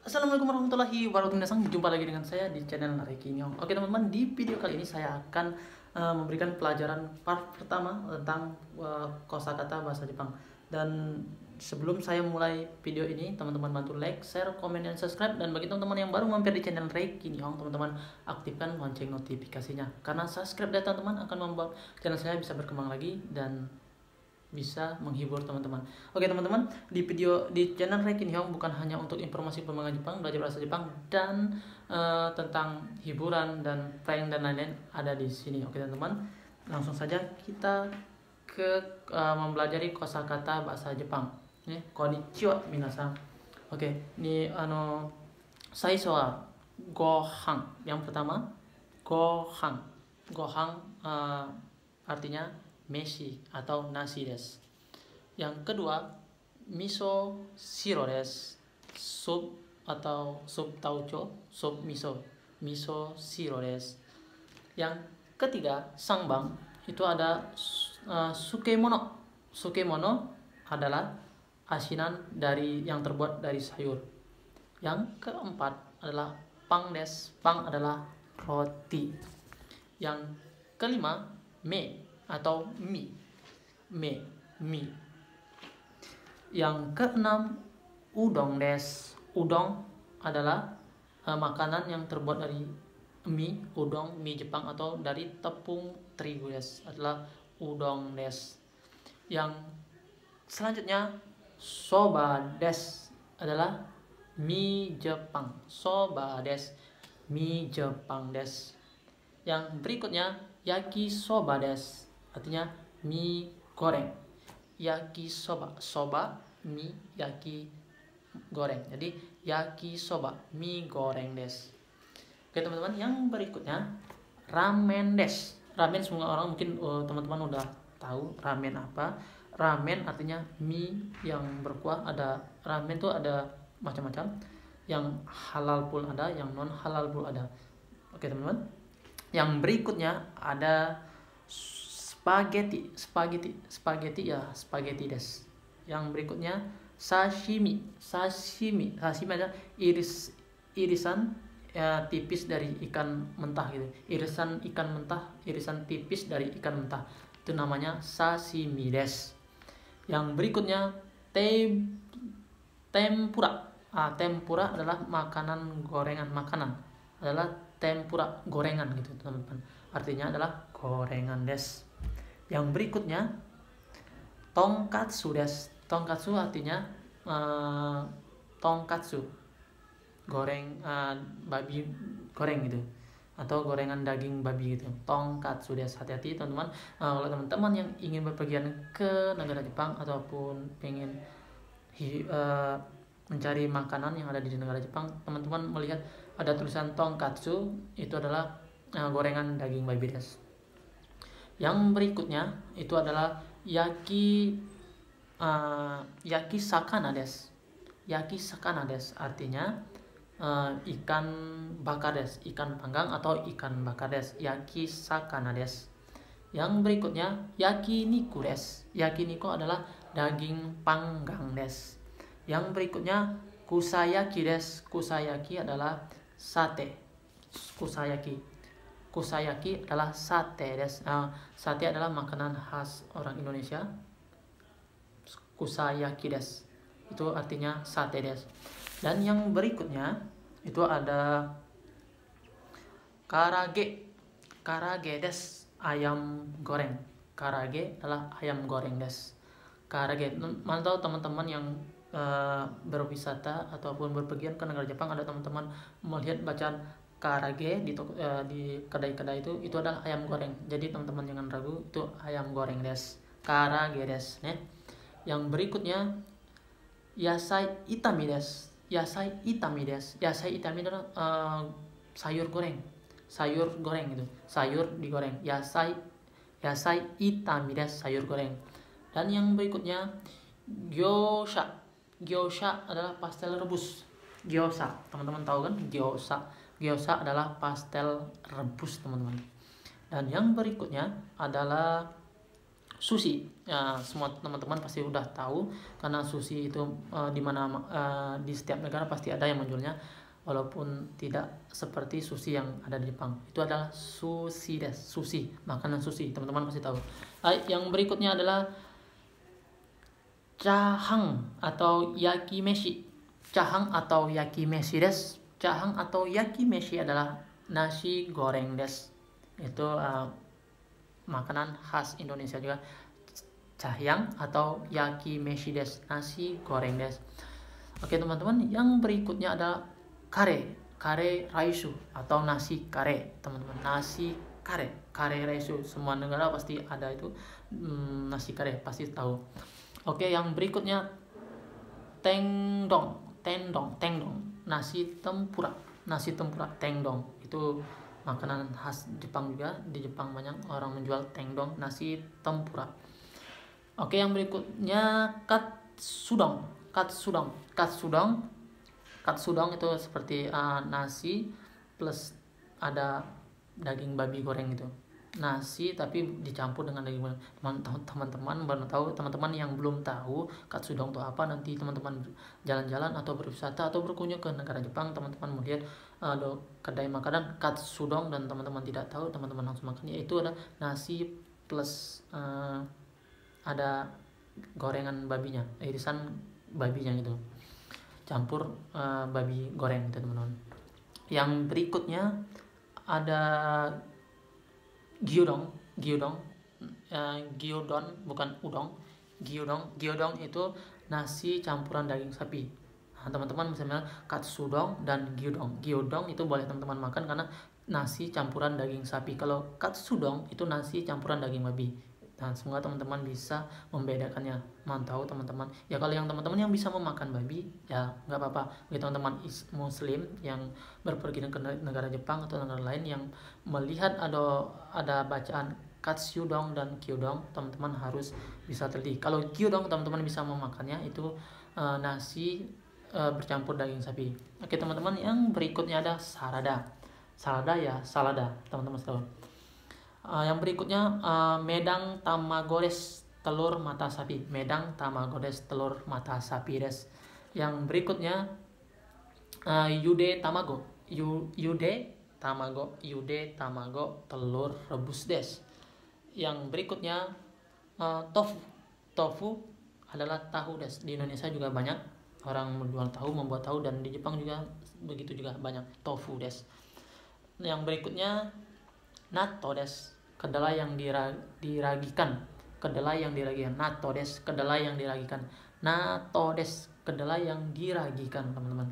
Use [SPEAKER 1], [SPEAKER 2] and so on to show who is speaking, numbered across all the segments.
[SPEAKER 1] Assalamualaikum warahmatullahi wabarakatuh. Jumpa lagi dengan saya di channel Reiki Nyong. Oke teman-teman, di video kali ini saya akan memberikan pelajaran part pertama tentang kosakata bahasa Jepang. Dan sebelum saya mulai video ini, teman-teman bantu like, share, komen, dan subscribe. Dan bagi teman-teman yang baru mampir di channel Reiki Nyong, teman-teman aktifkan lonceng notifikasinya. Karena subscribe dari teman-teman akan membuat channel saya bisa berkembang lagi dan bisa menghibur teman-teman. Oke teman-teman, di channel Reiki Nyong bukan hanya untuk informasi perkembangan Jepang, belajar bahasa Jepang, dan tentang hiburan dan prank dan lain-lain ada di sini. Oke teman-teman, langsung saja kita ke mempelajari kosakata bahasa Jepang. Ini konnichiwa minasan. Oke, ini saisho wa gohan. Yang pertama, gohan. Gohan artinya meshi atau nasi des. Yang kedua, miso shiro des. Sup atau sup tauco, sup miso. Miso shiro des. Yang ketiga, sangbang. Itu ada sukemono. Sukemono adalah asinan yang terbuat dari sayur. Yang keempat adalah pang des. Pang adalah roti. Yang kelima, me atau mie. Yang keenam, udong des. Udong adalah makanan yang terbuat dari mie, udong, mie Jepang atau dari tepung terigu des. Adalah udong des. Yang selanjutnya, soba des adalah mie Jepang. Soba des, mie Jepang des. Yang berikutnya, yakisoba des. Artinya mie goreng. Yakisoba, soba, mie, yaki, goreng. Jadi yakisoba, mie goreng des. Oke teman-teman, yang berikutnya ramen des. Ramen semua orang mungkin teman-teman udah tahu ramen apa. Ramen artinya mie yang berkuah. Ada ramen tuh ada macam-macam. Yang halal pun ada, yang non halal pun ada. Oke teman-teman. Yang berikutnya ada spaghetti ya, spaghetti des. Yang berikutnya sashimi. Sashimi adalah irisan tipis dari ikan mentah gitu. Irisan ikan mentah, irisan tipis dari ikan mentah. Itu namanya sashimi des. Yang berikutnya tempura. Tempura adalah makanan adalah tempura, gorengan gitu teman-teman. Artinya adalah gorengan des. Yang berikutnya tonkatsu des. Tonkatsu artinya tonkatsu, goreng babi goreng gitu, atau gorengan daging babi gitu. Tonkatsu des. Hati-hati teman-teman, kalau teman-teman yang ingin berpergian ke negara Jepang ataupun pengen mencari makanan yang ada di negara Jepang, teman-teman melihat ada tulisan tonkatsu, itu adalah gorengan daging babi des. Yang berikutnya itu adalah yakisakana des. Yakisakana des artinya ikan bakar des, ikan panggang atau ikan bakar des. Yakisakana des. Yang berikutnya yakiniku des. Yakiniku adalah daging panggang des. Yang berikutnya kusayaki des. Kusayaki adalah sate. Kusayaki adalah sate des. Sate adalah makanan khas orang Indonesia. Kusayaki des. Itu artinya sate des. Dan yang berikutnya itu ada karage. Karage des, ayam goreng. Karage adalah ayam goreng des. Karage. Mantau teman-teman yang berwisata ataupun berpergian ke negara Jepang, ada teman-teman melihat bacaan karage di kedai-kedai itu adalah ayam goreng. Jadi teman-teman jangan ragu, itu ayam goreng des. Karage des. Yang berikutnya yasai itami des. Yasai itami des. Yasai itami adalah sayur goreng. Sayur goreng itu. Sayur digoreng. Yasai itami des, sayur goreng. Dan yang berikutnya gyoza. Gyoza adalah pastel rebus. Gyoza, teman-teman tahu kan gyoza? Gyoza adalah pastel rebus teman-teman. Dan yang berikutnya adalah Sushi, ya, semua teman-teman pasti udah tahu karena sushi itu di mana di setiap negara pasti ada yang menjualnya, walaupun tidak seperti sushi yang ada di Jepang. Itu adalah sushi sushi, makanan sushi, teman-teman pasti tahu. Yang berikutnya adalah Chahang atau yakimeshi. Chahang atau yakimeshi des. Chahang atau yakimeshi adalah nasi goreng des. Itu makanan khas Indonesia juga. Cahyang atau yakimeshi des, nasi goreng des. Oke teman-teman, yang berikutnya adalah kare raisu atau nasi kare, teman-teman. Nasi kare raisu, semua negara pasti ada itu. Nasi kare pasti tahu. Oke, yang berikutnya tengdong, nasi tempura tengdong. Itu makanan khas Jepang juga. Di Jepang banyak orang menjual tengdong, nasi tempura. Oke, yang berikutnya katsudon itu seperti nasi plus ada daging babi goreng itu. Nasi tapi dicampur dengan daging goreng. Teman-teman baru tahu, teman-teman yang belum tahu katsudon itu apa, nanti teman-teman jalan-jalan atau berwisata atau berkunjung ke negara Jepang, teman-teman melihat kedai makanan katsudon dan teman-teman tidak tahu, teman-teman langsung makan, yaitu ada nasi plus ada gorengan babinya, irisan babinya gitu, campur babi goreng gitu teman-teman. Yang berikutnya ada gyudon bukan udon. Gyudon itu nasi campuran daging sapi. Nah, teman-teman misalnya katsudon dan gyudon itu boleh teman-teman makan karena nasi campuran daging sapi. Kalau katsudon itu nasi campuran daging babi. Nah, semoga teman-teman bisa membedakannya. Mantau teman-teman. Ya kalau yang teman-teman yang bisa memakan babi, ya nggak apa-apa. Bagi teman-teman Muslim yang berpergian ke negara Jepang atau negara lain yang melihat ada bacaan katsudon dan gyudon, teman-teman harus bisa teliti. Kalau gyudon teman-teman bisa memakannya, itu nasi bercampur daging sapi. Oke teman-teman, yang berikutnya ada salada, teman-teman tahu. Yang berikutnya medang tamagores, telur mata sapi. Telur mata sapi des. Yang berikutnya yude tamago, telur rebus des. Yang berikutnya tofu adalah tahu des. Di Indonesia juga banyak orang menjual tahu, membuat tahu, dan di Jepang juga begitu, juga banyak tofu des. Yang berikutnya natto des, kedelai yang diragikan. Natto des, kedelai yang diragikan teman-teman.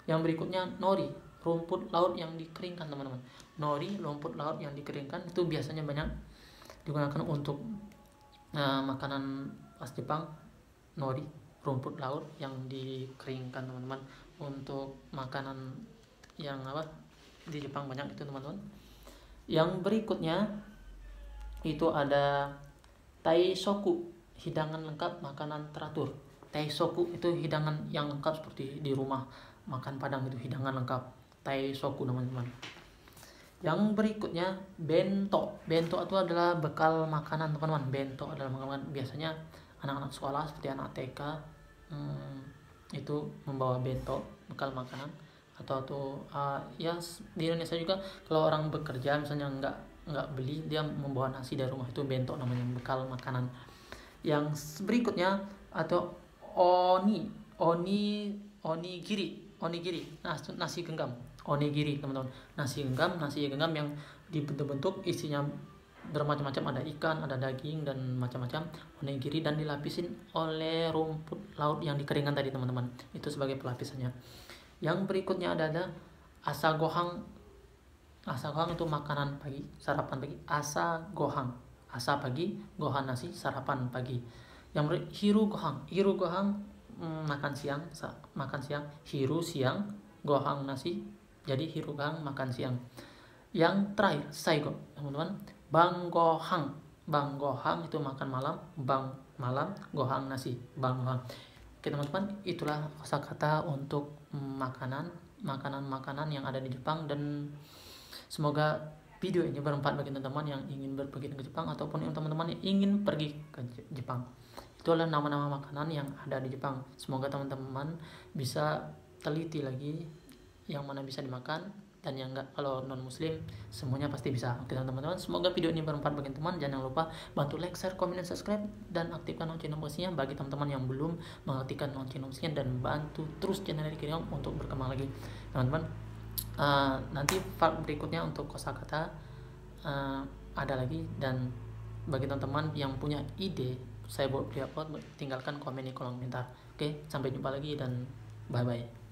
[SPEAKER 1] Yang berikutnya nori, rumput laut yang dikeringkan teman-teman. Rumput laut yang dikeringkan itu biasanya banyak digunakan untuk makanan khas Jepang. Nori, rumput laut yang dikeringkan teman-teman, untuk makanan yang di Jepang banyak itu teman-teman. Yang berikutnya itu ada taisoku, hidangan lengkap makanan teratur. Taisoku itu hidangan yang lengkap seperti di rumah makan Padang, itu hidangan lengkap taisoku teman-teman. Yang berikutnya bento itu adalah bekal makanan teman-teman. Bento adalah makanan, biasanya anak-anak sekolah seperti anak TK itu membawa bento, bekal makanan. Atau ya di Indonesia juga kalau orang bekerja misalnya nggak beli, dia membawa nasi dari rumah, itu bento namanya, bekal makanan. Yang berikutnya atau onigiri, nasi genggam. Onigiri teman-teman, nasi genggam yang dibentuk isinya bermacam-macam, ada ikan, ada daging, dan macam-macam. Onigiri, dan dilapisin oleh rumput laut yang dikeringkan tadi teman-teman, itu sebagai pelapisannya. Yang berikutnya ada asagohang. Asagohang itu makanan pagi, sarapan pagi. Asagohang, asa pagi, gohan nasi, sarapan pagi. Yang hirugohang makan siang. Hiru siang, gohang nasi, jadi hirugohang makan siang. Yang terakhir saigo teman-teman, banggohang itu makan malam. Malam, gohang nasi, banggohang. Oke teman-teman, itulah kosakata untuk makanan yang ada di Jepang, dan semoga video ini bermanfaat bagi teman-teman yang ingin berpergian ke Jepang ataupun yang teman-teman yang ingin pergi ke Jepang. Itu adalah nama-nama makanan yang ada di Jepang. Semoga teman-teman bisa teliti lagi yang mana bisa dimakan dan yang enggak. Kalau non muslim semuanya pasti bisa. Oke teman-teman, semoga video ini bermanfaat bagi teman. Jangan lupa bantu like, share, komen, dan subscribe, dan aktifkan lonceng notifikasinya bagi teman-teman yang belum mengaktifkan lonceng notifikasinya, dan bantu terus channel Ricky Neong untuk berkembang lagi teman-teman. Nanti part berikutnya untuk kosakata ada lagi, dan bagi teman-teman yang punya ide saya buat upload, tinggalkan komen di kolom komentar. Oke, sampai jumpa lagi dan bye bye.